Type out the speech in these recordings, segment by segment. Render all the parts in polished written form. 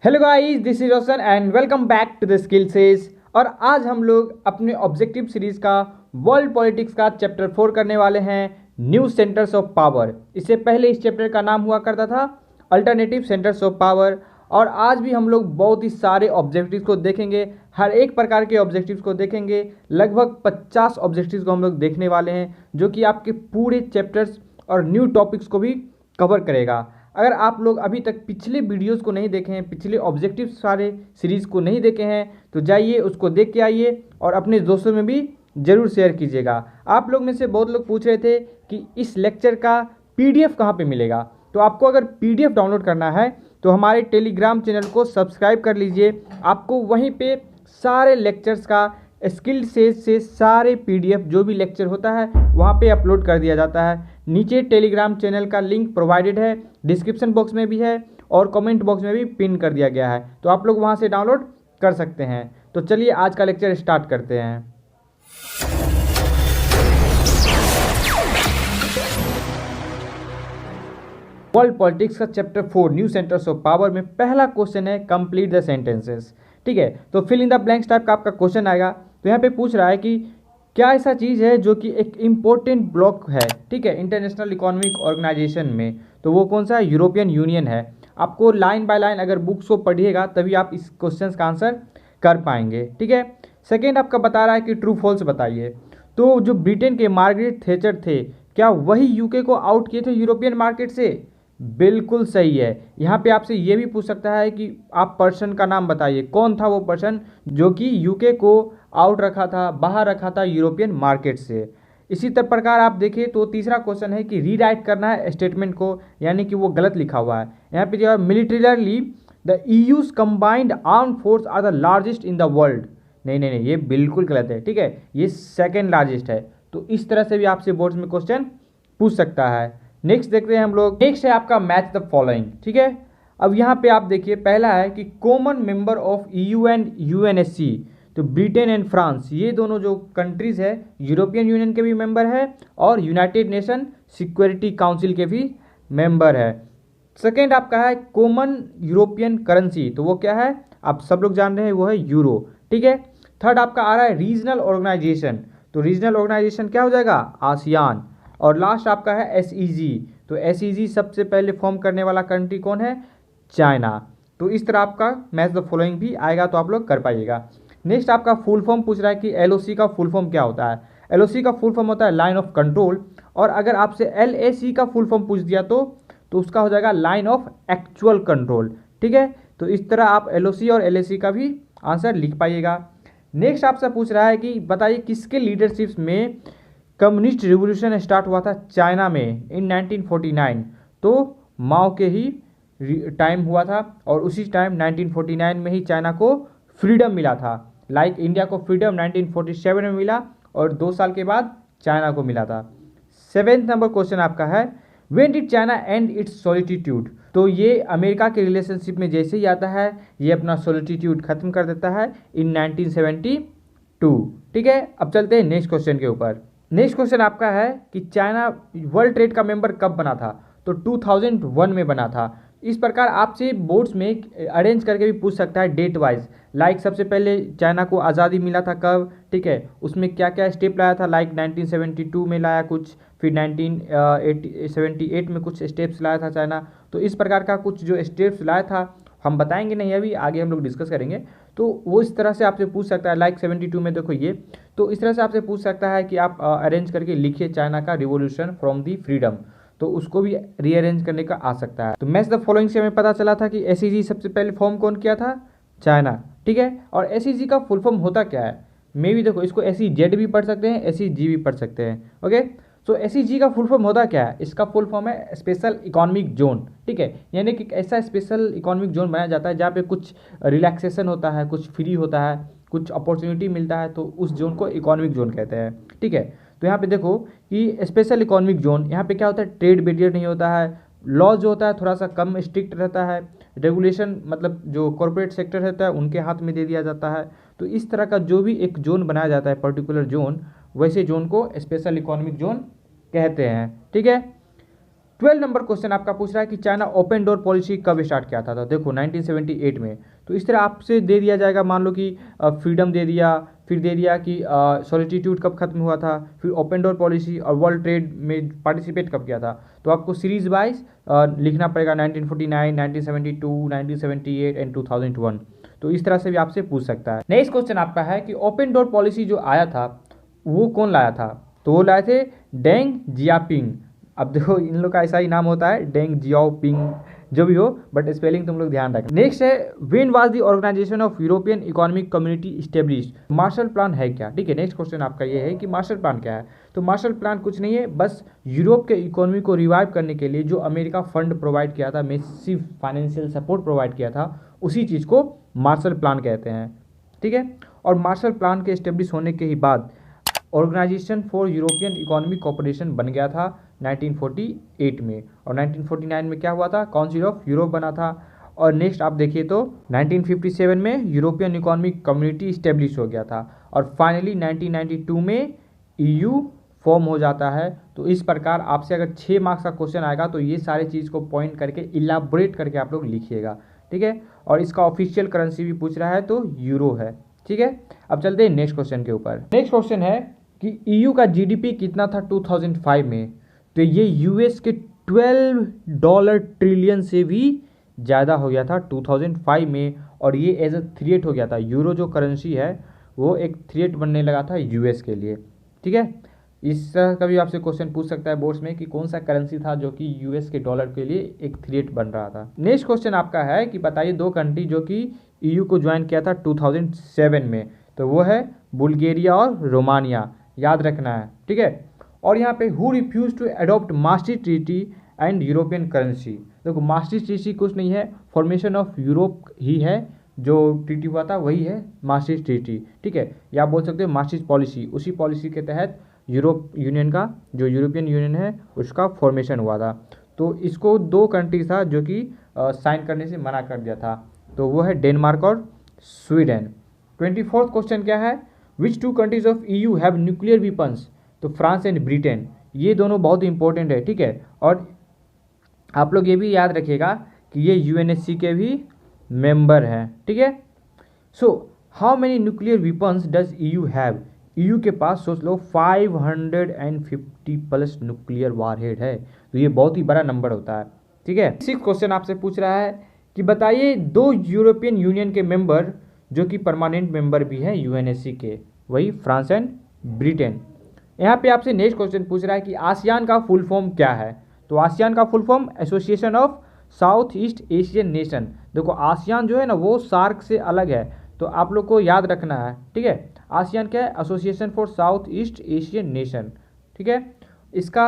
Hello guys, this is Roshan and welcome back to the skill sage. और आज हम लोग अपने ऑब्जेक्टिव सीरीज का वर्ल्ड पॉलिटिक्स का चैप्टर 4 करने वाले हैं, न्यू सेंटर्स ऑफ पावर। इससे पहले इस चैप्टर का नाम हुआ करता था अल्टरनेटिव सेंटर्स ऑफ पावर। और आज भी हम लोग बहुत ही सारे ऑब्जेक्टिव्स को देखेंगे, हर एक प्रकार के ऑब्जेक्टिव्स को देखेंगे। लगभग 50 ऑब्जेक्टिव्स को हम लोग देखने वाले हैं, जो कि आपके पूरे चैप्टर्स और न्यू टॉपिक्स को भी कवर करेगा। अगर आप लोग अभी तक पिछले वीडियोस को नहीं देखे हैं, पिछले ऑब्जेक्टिव सारे सीरीज़ को नहीं देखे हैं, तो जाइए उसको देख के आइए और अपने दोस्तों में भी ज़रूर शेयर कीजिएगा। आप लोग में से बहुत लोग पूछ रहे थे कि इस लेक्चर का पीडीएफ कहाँ पे मिलेगा। तो आपको अगर पीडीएफ डाउनलोड करना है तो हमारे टेलीग्राम चैनल को सब्सक्राइब कर लीजिए। आपको वहीं पे सारे लेक्चर्स का स्किल से सारे पीडीएफ जो भी लेक्चर होता है वहाँ पे अपलोड कर दिया जाता है। नीचे टेलीग्राम चैनल का लिंक प्रोवाइडेड है, डिस्क्रिप्शन बॉक्स में भी है और कमेंट बॉक्स में भी पिन कर दिया गया है, तो आप लोग वहाँ से डाउनलोड कर सकते हैं। तो चलिए आज का लेक्चर स्टार्ट करते हैं। वर्ल्ड पॉलिटिक्स का chapter 4 new centres of power में पहला क्वेश्चन है कंप्लीट द सेंटेंसेस। ठीक है, तो fill in the blanks type का आपका क्वेश्चन आएगा। तो यहाँ पे पूछ रहा है कि क्या ऐसा चीज़ है जो कि एक इम्पोर्टेंट ब्लॉक है, ठीक है, इंटरनेशनल इकोनॉमिक ऑर्गेनाइजेशन में। तो वो कौन सा है? यूरोपियन यूनियन है। आपको लाइन बाय लाइन अगर बुक्स को पढ़िएगा तभी आप इस क्वेश्चन का आंसर कर पाएंगे। ठीक है, सेकेंड आपका बता रहा है कि ट्रू फॉल्स बताइए। तो जो ब्रिटेन के मार्गरेट थैचर थे, क्या वही यूके को आउट किए थे यूरोपियन मार्केट से? बिल्कुल सही है। यहाँ पे आपसे ये भी पूछ सकता है कि आप पर्सन का नाम बताइए, कौन था वो पर्सन जो कि यूके को आउट रखा था, बाहर रखा था यूरोपियन मार्केट से। इसी तरह प्रकार आप देखिए तो तीसरा क्वेश्चन है कि रीराइट करना है स्टेटमेंट को, यानी कि वो गलत लिखा हुआ है। यहाँ पे जो है militarily the EU's combined arm force are the largest in the world. नहीं नहीं नहीं, ये बिल्कुल गलत है। ठीक है, ये सेकेंड लार्जेस्ट है। तो इस तरह से भी आपसे बोर्ड्स में क्वेश्चन पूछ सकता है। नेक्स्ट देखते हैं हम लोग। नेक्स्ट है आपका मैच द फॉलोइंग। ठीक है, अब यहाँ पे आप देखिए पहला है कि common member of EU and UNSC. तो ब्रिटेन एंड फ्रांस, ये दोनों जो कंट्रीज है यूरोपियन यूनियन के भी मेंबर है और यूनाइटेड नेशन सिक्योरिटी काउंसिल के भी मेंबर है। सेकेंड आपका है कॉमन यूरोपियन करेंसी। तो वो क्या है? आप सब लोग जान रहे हैं, वो है यूरो। ठीक है, थर्ड आपका आ रहा है रीजनल ऑर्गेनाइजेशन। तो रीजनल ऑर्गेनाइजेशन क्या हो जाएगा? आसियान। और लास्ट आपका है एसईजी। तो एसईजी सबसे पहले फॉर्म करने वाला कंट्री कौन है? चाइना। तो इस तरह आपका मैच द फॉलोइंग भी आएगा, तो आप लोग कर पाइएगा। नेक्स्ट आपका फुल फॉर्म पूछ रहा है कि एलओसी का फुल फॉर्म क्या होता है। एलओसी का फुल फॉर्म होता है लाइन ऑफ कंट्रोल। और अगर आपसे एलएसी का फुल फॉर्म पूछ दिया तो उसका हो जाएगा लाइन ऑफ एक्चुअल कंट्रोल। ठीक है, तो इस तरह आप एलओसी और एलएसी का भी आंसर लिख पाइएगा। नेक्स्ट आपसे पूछ रहा है कि बताइए किसके लीडरशिप में कम्युनिस्ट रिवोल्यूशन स्टार्ट हुआ था चाइना में इन 1949। तो माओ के ही टाइम हुआ था और उसी टाइम 1949 में ही चाइना को फ्रीडम मिला था। लाइक इंडिया को फ्रीडम 1947 में मिला और 2 साल के बाद चाइना को मिला था। सेवेंथ नंबर क्वेश्चन आपका है when did China and it's solitude. तो ये अमेरिका के रिलेशनशिप में जैसे ही आता है ये अपना सॉलिट्यूड खत्म कर देता है इन 1972। ठीक है, अब चलते हैं नेक्स्ट क्वेश्चन के ऊपर। नेक्स्ट क्वेश्चन आपका है कि चाइना वर्ल्ड ट्रेड का मेंबर कब बना था। तो 2001 में बना था। इस प्रकार आपसे बोर्ड्स में अरेंज करके भी पूछ सकता है डेट वाइज। लाइक सबसे पहले चाइना को आज़ादी मिला था कब, ठीक है, उसमें क्या क्या स्टेप लाया था। लाइक 1972 में लाया कुछ, फिर 1978 में कुछ स्टेप्स लाया था चाइना। तो इस प्रकार का कुछ जो स्टेप्स लाया था हम बताएंगे नहीं, अभी आगे हम लोग डिस्कस करेंगे। तो वो इस तरह से आपसे पूछ सकता है। लाइक 72 में देखो ये, तो इस तरह से आपसे पूछ सकता है कि आप अरेंज करके लिखिए चाइना का रिवॉल्यूशन फ्रॉम दी फ्रीडम। तो उसको भी रीअरेंज करने का आ सकता है। तो मैच द फॉलोइंग से हमें पता चला था कि एसईजी सबसे पहले फॉर्म कौन किया था? चाइना। ठीक है, और एसईजी का फुल फॉर्म होता क्या है? मे भी देखो इसको एसईजेड भी पढ़ सकते हैं, एसईजी भी पढ़ सकते हैं। ओके, तो एसईजी का फुल फॉर्म होता क्या है? इसका फुल फॉर्म है स्पेशल इकोनॉमिक जोन। ठीक है, यानी कि ऐसा स्पेशल इकोनॉमिक जोन बनाया जाता है जहाँ पे कुछ रिलैक्सेशन होता है, कुछ फ्री होता है, कुछ अपॉर्चुनिटी मिलता है, तो उस जोन को इकोनॉमिक जोन कहते हैं। ठीक है, तो यहाँ पे देखो कि स्पेशल इकोनॉमिक जोन, यहाँ पे क्या होता है? ट्रेड बैरियर नहीं होता है, लॉ जो होता है थोड़ा सा कम स्ट्रिक्ट रहता है, रेगुलेशन मतलब जो कॉर्पोरेट सेक्टर रहता है उनके हाथ में दे दिया जाता है। तो इस तरह का जो भी एक जोन बनाया जाता है पर्टिकुलर जोन, वैसे जोन को स्पेशल इकोनॉमिक जोन कहते हैं। ठीक है, 12 नंबर क्वेश्चन आपका पूछ रहा है कि चाइना ओपन डोर पॉलिसी कब स्टार्ट किया था। तो देखो 1978 में। तो इस तरह आपसे दे दिया जाएगा, मान लो कि फ्रीडम दे दिया, फिर दे दिया कि सॉलिट्यूड कब खत्म हुआ था, फिर ओपन डोर पॉलिसी और वर्ल्ड ट्रेड में पार्टिसिपेट कब किया था। तो आपको सीरीज वाइज लिखना पड़ेगा 1949, 1972, 1978 एंड 2001। तो इस तरह से भी आपसे पूछ सकता है। नेक्स्ट क्वेश्चन आपका है कि ओपन डोर पॉलिसी जो आया था वो कौन लाया था। तो वो लाए थे डेंग जियापिंग। अब देखो इन लोग का ऐसा ही नाम होता है, डेंग जियाओपिंग, जो भी हो, बट स्पेलिंग तुम लोग ध्यान रखना। नेक्स्ट है when was the organisation of European economic community established. Marshall Plan है क्या, ठीक है। नेक्स्ट क्वेश्चन आपका ये है कि मार्शल प्लान क्या है। तो मार्शल प्लान कुछ नहीं है, बस यूरोप के इकोनॉमी को रिवाइव करने के लिए जो अमेरिका फंड प्रोवाइड किया था, मैसिव फाइनेंशियल सपोर्ट प्रोवाइड किया था, उसी चीज़ को मार्शल प्लान कहते हैं, ठीक है। और मार्शल प्लान के इस्टेब्लिश होने के ही बाद organisation for European economic cooperation बन गया था 1948 में। और 1949 में क्या हुआ था, काउंसिल ऑफ यूरोप बना था। और नेक्स्ट आप देखिए तो 1957 में यूरोपियन इकोनॉमिक कम्युनिटी इस्टेब्लिश हो गया था। और फाइनली 1992 में ईयू फॉर्म हो जाता है। तो इस प्रकार आपसे अगर 6 मार्क्स का क्वेश्चन आएगा तो ये सारी चीज़ को पॉइंट करके इलाबोरेट करके आप लोग लिखिएगा, ठीक है। और इसका ऑफिशियल करेंसी भी पूछ रहा है तो यूरो है, ठीक है। अब चलते हैं नेक्स्ट क्वेश्चन के ऊपर। नेक्स्ट क्वेश्चन है कि ईयू का जीडीपी कितना था 2005 में। तो ये यूएस के $12 ट्रिलियन से भी ज़्यादा हो गया था 2005 में। और ये एज अ थ्रेट हो गया था, यूरो जो करेंसी है वो एक थ्रेट बनने लगा था यूएस के लिए, ठीक है। इस तरह का भी आपसे क्वेश्चन पूछ सकता है बोर्ड्स में कि कौन सा करेंसी था जो कि यूएस के डॉलर के लिए एक थ्रेट बन रहा था। नेक्स्ट क्वेश्चन आपका है कि बताइए 2 कंट्री जो कि ईयू को ज्वाइन किया था 2007 में। तो वो है बुल्गारिया और रोमानिया, याद रखना है, ठीक है। और यहाँ पे who refuse to adopt Maastricht treaty and European currency. देखो मास्ट्रिक्ट ट्रीटी कुछ नहीं है, फॉर्मेशन ऑफ यूरोप ही है, जो ट्रीटी हुआ था वही है मास्ट्रिक्ट ट्रीटी, ठीक है। या आप बोल सकते हो मास्ट्रिक्ट पॉलिसी, उसी पॉलिसी के तहत यूरोप यूनियन का, जो यूरोपियन यूनियन है उसका फॉर्मेशन हुआ था। तो इसको 2 कंट्रीज था जो कि साइन करने से मना कर दिया था। तो वो है डेनमार्क और स्वीडन। 24th क्वेश्चन क्या है, विच 2 countries of EU have nuclear weapons. तो फ्रांस एंड ब्रिटेन, ये दोनों बहुत इंपॉर्टेंट है, ठीक है। और आप लोग ये भी याद रखिएगा कि ये यूएनएससी के भी मेंबर हैं, ठीक है। So how many nuclear weapons does EU have. EU के पास सोच लो 550 प्लस न्यूक्लियर वारहेड है। तो ये बहुत ही बड़ा नंबर होता है, ठीक है। 6 क्वेश्चन आपसे पूछ रहा है कि बताइए 2 यूरोपियन यूनियन के मेंबर जो कि परमानेंट मेंबर भी हैं यूएनएससी के, वही फ्रांस एंड ब्रिटेन। यहाँ पे आपसे नेक्स्ट क्वेश्चन पूछ रहा है कि आसियान का फुल फॉर्म क्या है। तो आसियान का full form association of south east Asian nation. देखो आसियान जो है ना वो सार्क से अलग है, तो आप लोग को याद रखना है, ठीक है। आसियान क्या है, association for south east Asian nation, ठीक है। इसका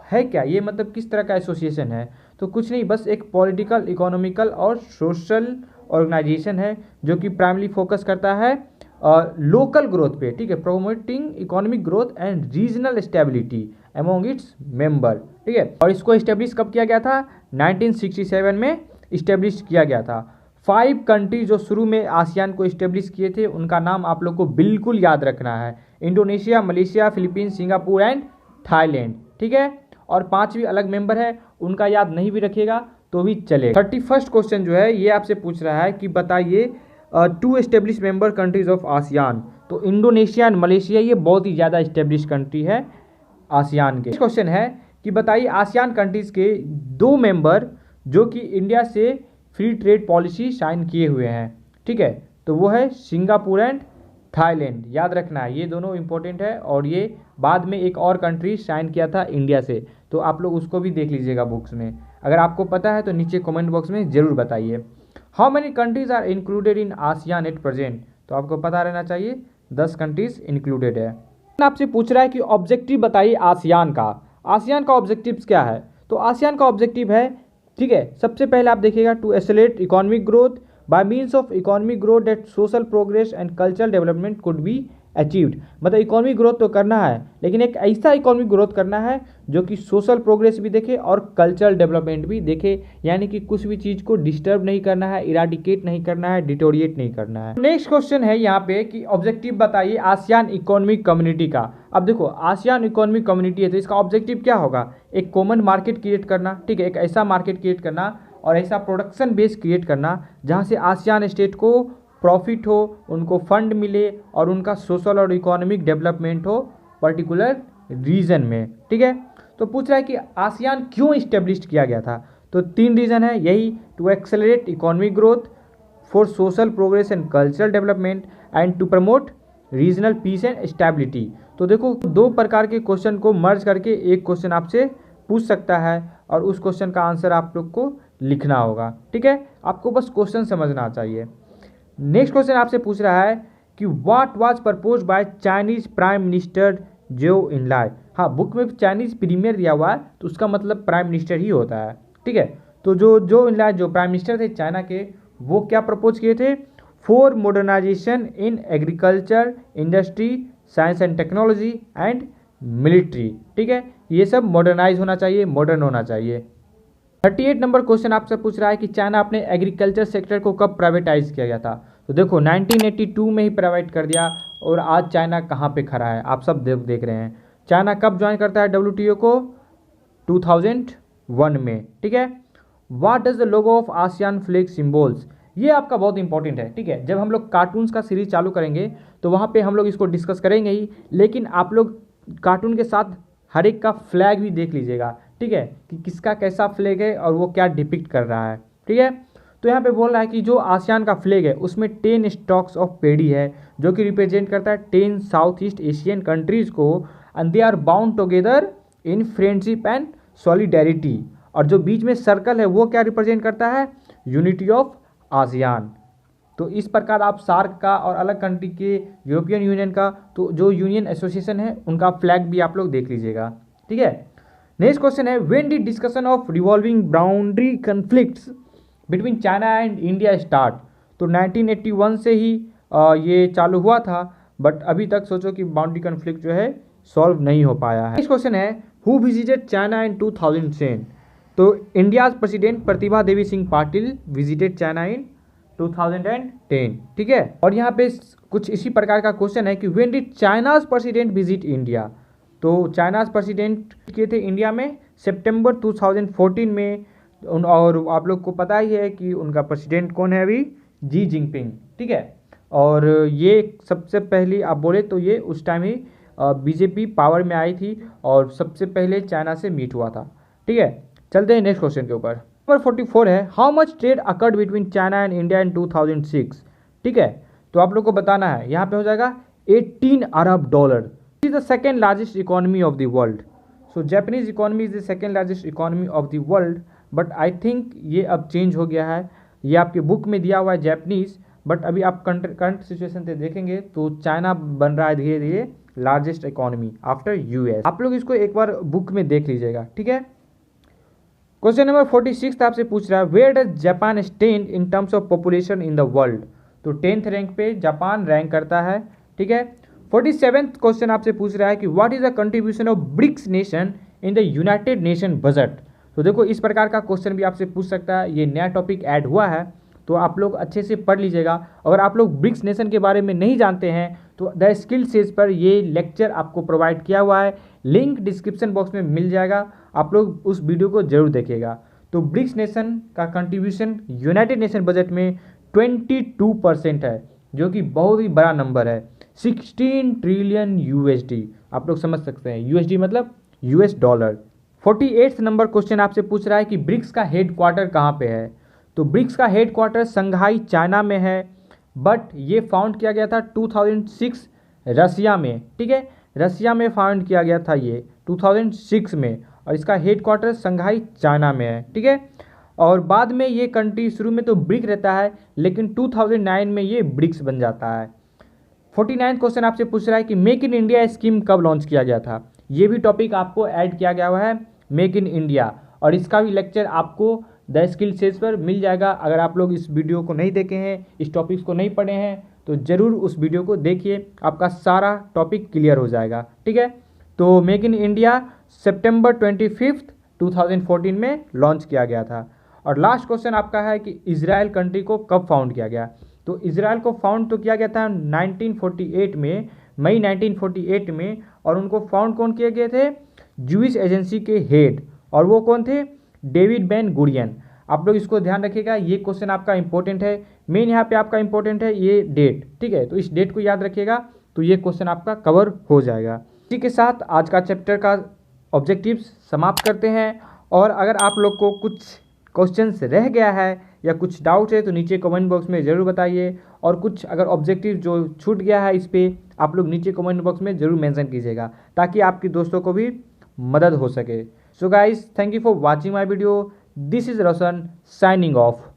है क्या, ये मतलब किस तरह का एसोसिएशन है। तो कुछ नहीं, बस एक पॉलिटिकल, इकोनॉमिकल और सोशल ऑर्गेनाइजेशन है जो कि प्राइमरी फोकस करता है लोकल ग्रोथ पे, ठीक है, promoting economic growth and regional stability among its member, ठीक है। और इसको इस्टेब्लिश कब किया गया था, 1967 में इस्टेब्लिश किया गया था। 5 कंट्री जो शुरू में आसियान को इस्टेब्लिश किए थे उनका नाम आप लोग को बिल्कुल याद रखना है, Indonesia, Malaysia, Philippines, Singapore and Thailand, ठीक है। और 5 भी अलग मेंबर है, उनका याद नहीं भी रखिएगा तो भी चलेगा। 31st क्वेश्चन जो है ये आपसे पूछ रहा है कि बताइए 2 establish member countries of ASEAN. तो इंडोनेशिया एंड मलेशिया ये बहुत ही ज़्यादा एस्टेब्लिश कंट्री है आसियान के। क्वेश्चन है कि बताइए आसियान कंट्रीज के 2 मेंबर जो कि इंडिया से फ्री ट्रेड पॉलिसी साइन किए हुए हैं, ठीक है। तो वो है सिंगापुर एंड थाईलैंड, याद रखना है, ये दोनों इंपॉर्टेंट है। और ये बाद में एक और कंट्री साइन किया था इंडिया से, तो आप लोग उसको भी देख लीजिएगा बुक्स में। अगर आपको पता है तो नीचे कमेंट बॉक्स में ज़रूर बताइए। How many countries are included in ASEAN at present. तो आपको पता रहना चाहिए 10 कंट्रीज इंक्लूडेड है। आपसे पूछ रहा है कि ऑब्जेक्टिव बताइए आसियान का। आसियान का ऑब्जेक्टिव्स क्या है। तो आसियान का ऑब्जेक्टिव है, ठीक है, सबसे पहले आप देखिएगा to accelerate economic growth by means of economic growth that social progress and cultural development could be achieved, मतलब इकोनॉमिक ग्रोथ तो करना है लेकिन एक ऐसा इकोनॉमिक ग्रोथ करना है जो कि सोशल प्रोग्रेस भी देखे और कल्चरल डेवलपमेंट भी देखे, यानी कि कुछ भी चीज़ को डिस्टर्ब नहीं करना है, इराडिकेट नहीं करना है, डिटोरिएट नहीं करना है। नेक्स्ट क्वेश्चन है यहाँ पे कि ऑब्जेक्टिव बताइए आसियान इकोनॉमिक कम्युनिटी का। अब देखो आसियान इकोनॉमिक कम्युनिटी है तो इसका ऑब्जेक्टिव क्या होगा, एक कॉमन मार्केट क्रिएट करना, ठीक है, एक ऐसा मार्केट क्रिएट करना और ऐसा प्रोडक्शन बेस क्रिएट करना जहाँ से आसियान स्टेट को प्रॉफिट हो, उनको फंड मिले और उनका सोशल और इकोनॉमिक डेवलपमेंट हो पर्टिकुलर रीजन में, ठीक है। तो पूछ रहा है कि आसियान क्यों इस्टेब्लिश किया गया था, तो 3 रीज़न है यही, to accelerate economic growth, for social progress and cultural development and to promote regional peace and stability. तो देखो 2 प्रकार के क्वेश्चन को मर्ज करके एक क्वेश्चन आपसे पूछ सकता है और उस क्वेश्चन का आंसर आप लोग को लिखना होगा, ठीक है, आपको बस क्वेश्चन समझना चाहिए। नेक्स्ट क्वेश्चन आपसे पूछ रहा है कि what was propose by Chinese prime minister जो इनलाय। हाँ, बुक में चाइनीज प्रीमियर दिया हुआ है तो उसका मतलब प्राइम मिनिस्टर ही होता है, ठीक है। तो जो इनलाय जो प्राइम मिनिस्टर थे चाइना के, वो क्या प्रपोज किए थे, for modernisation in agriculture, industry, science and technology and military, ठीक है, ये सब मॉडर्नाइज होना चाहिए, मॉडर्न होना चाहिए। 38 नंबर क्वेश्चन आपसे पूछ रहा है कि चाइना अपने एग्रीकल्चर सेक्टर को कब प्राइवेटाइज किया गया था। तो देखो 1982 में ही प्राइवेट कर दिया और आज चाइना कहाँ पे खड़ा है आप सब देख रहे हैं। चाइना कब ज्वाइन करता है WTO को, 2001 में, ठीक है। What does the logo of ASEAN flag symbols, ये आपका बहुत इंपॉर्टेंट है, ठीक है। जब हम लोग कार्टून्स का सीरीज चालू करेंगे तो वहाँ पे हम लोग इसको डिस्कस करेंगे ही, लेकिन आप लोग कार्टून के साथ हर एक का फ्लैग भी देख लीजिएगा, ठीक है, कि किसका कैसा फ्लैग है और वो क्या डिपिक्ट कर रहा है, ठीक है। तो यहाँ पे बोल रहा है कि जो आसियान का फ्लैग है उसमें 10 स्टॉक्स ऑफ पेड़ी है जो कि रिप्रेजेंट करता है 10 साउथ ईस्ट एशियन कंट्रीज़ को, and they are bound together in friendship and solidarity. और जो बीच में सर्कल है वो क्या रिप्रेजेंट करता है, यूनिटी ऑफ आसियान। तो इस प्रकार आप सार्क का और अलग कंट्री के यूरोपियन यूनियन का, तो जो यूनियन एसोसिएशन है उनका फ्लैग भी आप लोग देख लीजिएगा, ठीक है। नेक्स्ट क्वेश्चन है when did discussion of revolving boundary conflicts between China and India start. तो 1981 से ही ये चालू हुआ था, बट अभी तक सोचो कि बाउंड्री कन्फ्लिक्ट जो है सॉल्व नहीं हो पाया है। नेक्स्ट क्वेश्चन है हु विजिटेड चाइना इन 2010। तो India president Pratibha Devi Singh Patil visited China in 2010, ठीक है। और यहाँ पे कुछ इसी प्रकार का क्वेश्चन है कि when did China's president visit India. तो चाइनाज प्रेसिडेंट किए थे इंडिया में सितंबर 2014 में, और आप लोग को पता ही है कि उनका प्रेसिडेंट कौन है अभी, जी जिनपिंग, ठीक है। और ये सबसे पहली आप बोले तो ये उस टाइम ही बीजेपी पावर में आई थी और सबसे पहले चाइना से मीट हुआ था, ठीक है। चलते हैं नेक्स्ट क्वेश्चन के ऊपर। नंबर 44 है how much trade occurred between China and India in 2006, ठीक है। तो आप लोग को बताना है, यहाँ पे हो जाएगा 18 अरब dollar. Is the second largest economy of the world. So Japanese economy is the second largest economy of the world, but I think ये अब चेंज हो गया है। ये आपके बुक में दिया हुआ है जापानीज, बट अभी आप करंट सिचुएशन से देखेंगे तो चाइना बन रहा है धीरे धीरे लार्जेस्ट इकोनॉमी आफ्टर यूएस। आप लोग इसको एक बार बुक में देख लीजिएगा, ठीक है। क्वेश्चन नंबर 46 आपसे पूछ रहा है where does Japan stand in terms of population in the world. तो 10th रैंक पे जापान रैंक करता है, ठीक है। 47th क्वेश्चन आपसे पूछ रहा है कि what is the contribution of BRICS nation in the United nation budget. तो देखो इस प्रकार का क्वेश्चन भी आपसे पूछ सकता है, ये नया टॉपिक ऐड हुआ है तो आप लोग अच्छे से पढ़ लीजिएगा। अगर आप लोग ब्रिक्स नेशन के बारे में नहीं जानते हैं तो द स्किल सेज पर ये लेक्चर आपको प्रोवाइड किया हुआ है, लिंक डिस्क्रिप्शन बॉक्स में मिल जाएगा, आप लोग उस वीडियो को जरूर देखिएगा। तो ब्रिक्स नेशन का कंट्रीब्यूशन यूनाइटेड नेशन बजट में 22% है, जो कि बहुत ही बड़ा नंबर है, 16 ट्रिलियन यूएसडी। आप लोग समझ सकते हैं यूएसडी मतलब यूएस डॉलर। 48 नंबर क्वेश्चन आपसे पूछ रहा है कि ब्रिक्स का हेड क्वार्टर कहाँ पे है। तो ब्रिक्स का हेड क्वार्टर संघाई चाइना में है, बट ये फाउंड किया गया था 2006 रसिया में, ठीक है। रसिया में फाउंड किया गया था ये 2006 में, और इसका हेड क्वार्टर संघाई चाइना में है, ठीक है। और बाद में ये कंट्री शुरू में तो ब्रिक रहता है, लेकिन 2009 में ये ब्रिक्स बन जाता है। 49 क्वेश्चन आपसे पूछ रहा है कि मेक इन इंडिया स्कीम कब लॉन्च किया गया था। ये भी टॉपिक आपको ऐड किया गया हुआ है, मेक इन इंडिया, और इसका भी लेक्चर आपको द स्किल सेज पर मिल जाएगा। अगर आप लोग इस वीडियो को नहीं देखे हैं, इस टॉपिक्स को नहीं पढ़े हैं, तो ज़रूर उस वीडियो को देखिए, आपका सारा टॉपिक क्लियर हो जाएगा। ठीक है, तो मेक इन इंडिया सितंबर 25 2014 में लॉन्च किया गया था। और लास्ट क्वेश्चन आपका है कि इजराइल कंट्री को कब फाउंड किया गया। तो इजराइल को फाउंड तो किया गया था 1948 में, मई 1948 में। और उनको फाउंड कौन किए गए थे? जूइश एजेंसी के हेड, और वो कौन थे? David Ben Gurion. आप लोग इसको ध्यान रखिएगा, ये क्वेश्चन आपका इंपॉर्टेंट है। मेन यहाँ पे आपका इंपॉर्टेंट है ये डेट। ठीक है, तो इस डेट को याद रखिएगा, तो ये क्वेश्चन आपका कवर हो जाएगा। इसी के साथ आज का चैप्टर का ऑब्जेक्टिव्स समाप्त करते हैं। और अगर आप लोग को कुछ क्वेश्चंस रह गया है या कुछ डाउट है तो नीचे कमेंट बॉक्स में ज़रूर बताइए। और कुछ अगर ऑब्जेक्टिव जो छूट गया है इस पर आप लोग नीचे कमेंट बॉक्स में ज़रूर मेंशन कीजिएगा, ताकि आपके दोस्तों को भी मदद हो सके। So guys, thank you for watching my video. This is Roshan signing off.